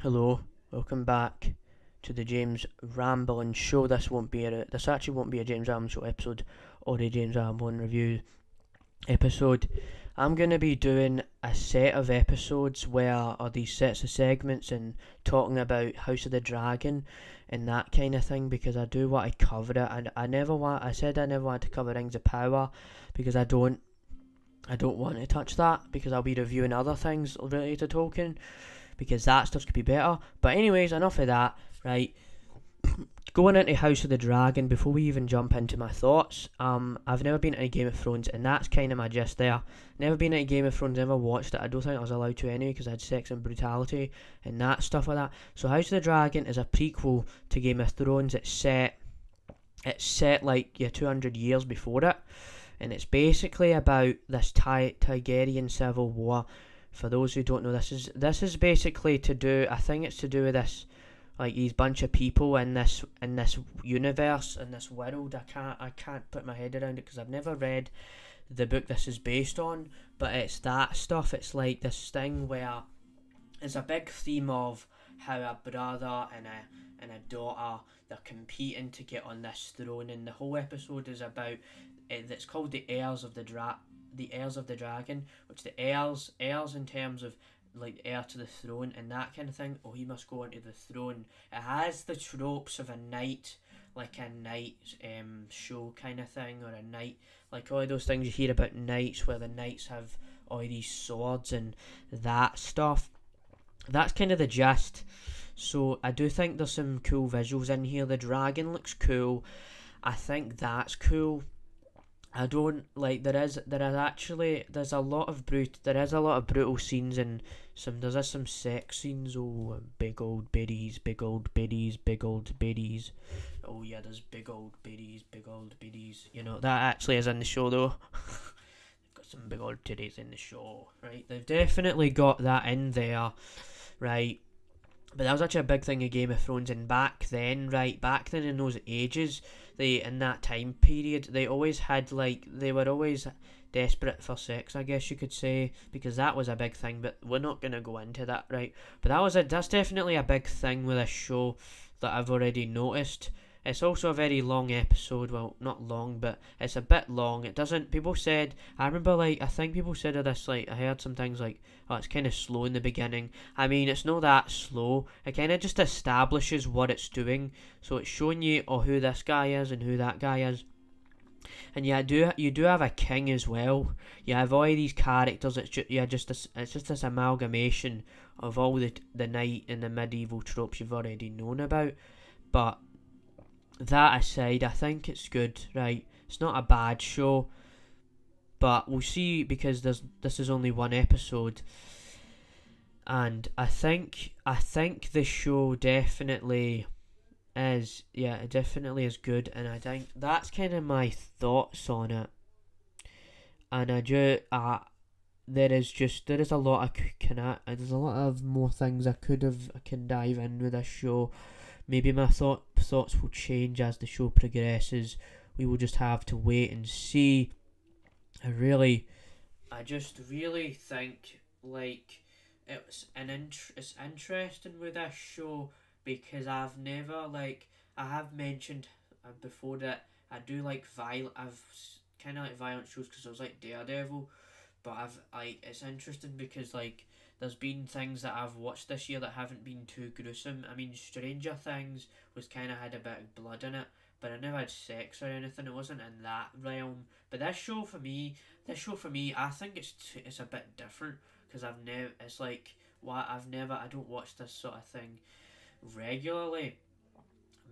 Hello, welcome back to the James Ramblin' Show. This actually won't be a James Ramblin' Show episode or a James Ramblin' review episode. I'm gonna be doing a set of episodes or these sets of segments and talking about House of the Dragon and that kind of thing because I do want to cover it. And I said I never want to cover Rings of Power because I don't want to touch that because I'll be reviewing other things related to Tolkien because that stuff could be better. But anyways, enough of that, right? Going into House of the Dragon, before we even jump into my thoughts, I've never been into Game of Thrones, and that's kind of my gist there. Never been into Game of Thrones, never watched it. I don't think I was allowed to anyway, because I had sex and brutality and that stuff like that. So House of the Dragon is a prequel to Game of Thrones. It's set like 200 years before it, and it's basically about this Targaryen civil war. For those who don't know, this is basically to do. I think it's to do with this, like these bunch of people in this universe, in this world. I can't put my head around it because I've never read the book this is based on. But it's that stuff. It's like this thing where it's a big theme of how a brother and a daughter, they're competing to get on this throne, and the whole episode is about. It's called the Heirs of the Dragon, which the heirs in terms of like heir to the throne and that kind of thing. Oh, he must go onto the throne. It has the tropes of a knight, like a knight show kind of thing, or a knight, like all those things you hear about knights, where the knights have all these swords and that stuff. That's kind of the gist. So I do think there's some cool visuals in here. The dragon looks cool. I think that's cool. I don't like there's a lot of brutal scenes and there's some sex scenes. Oh, big old biddies. Oh yeah, there's big old biddies. You know that actually is in the show though. They've got some big old titties in the show, right? They've definitely got that in there, right? But that was actually a big thing in Game of Thrones, and back then in those ages, in that time period, they were always desperate for sex, I guess you could say, because that was a big thing, but we're not going to go into that, right? But that's definitely a big thing with this show that I've already noticed. It's also a very long episode. Well, not long, but it's a bit long. It doesn't. People said. I remember, I think people said of this. I heard some things like, "Oh, it's kind of slow in the beginning." I mean, it's not that slow. It kind of just establishes what it's doing. So it's showing you, who this guy is and who that guy is. And you do have a king as well. You have all these characters. It's just this amalgamation of all the knight and the medieval tropes you've already known about, but. That aside, I think it's good, right? It's not a bad show, but we'll see because this is only one episode, and I think the show definitely is, it definitely is good, and I think that's kind of my thoughts on it. And there is a lot there's a lot of more things I can dive in with this show. Maybe my thoughts will change as the show progresses. We will just have to wait and see. I just really think it's interesting with this show because I've never I have mentioned before that I do I've kind of like violent shows because I was like Daredevil, but it's interesting because there's been things that I've watched this year that haven't been too gruesome. I mean, Stranger Things had a bit of blood in it, but I never had sex or anything. It wasn't in that realm. But this show for me, I think it's a bit different because I don't watch this sort of thing regularly.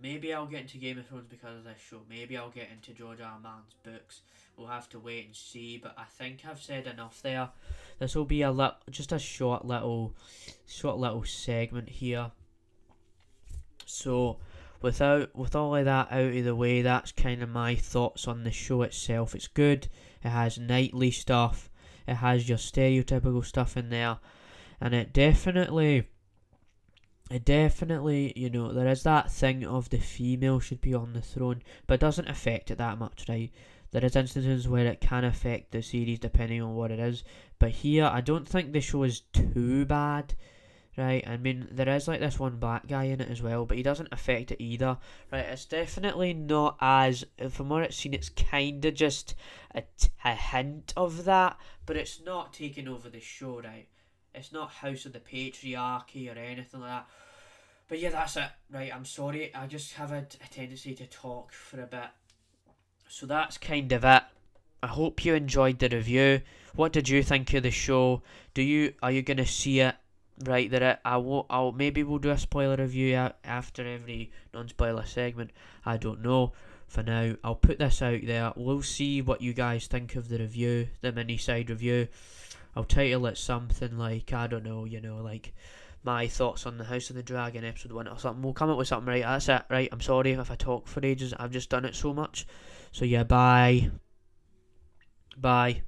Maybe I'll get into Game of Thrones because of this show. Maybe I'll get into George R. R. Martin's books. We'll have to wait and see. But I think I've said enough there. This will be just a short little segment here. So, with all of that out of the way, that's kind of my thoughts on the show itself. It's good. It has knightly stuff. It has your stereotypical stuff in there, and it definitely, there is that thing of the female should be on the throne, but it doesn't affect it that much, right? There is instances where it can affect the series depending on what it is, but here I don't think the show is too bad, right? I mean, there is like this one black guy in it as well, but he doesn't affect it either, right? It's definitely not as, from what it's seen, it's kind of just a hint of that, but it's not taking over the show, right? It's not House of the Patriarchy or anything like that. But yeah, that's it, right? I'm sorry, I just have a tendency to talk for a bit. So that's kind of it. I hope you enjoyed the review. What did you think of the show? Are you gonna see it? Right, I'll maybe we'll do a spoiler review after every non-spoiler segment. I don't know. For now, I'll put this out there. We'll see what you guys think of the review, the mini side review. I'll title it something like, I don't know, like my thoughts on the House of the Dragon episode 1 or something. We'll come up with something, right? That's it, right? I'm sorry if I talk for ages. I've just done it so much. So yeah, bye. Bye.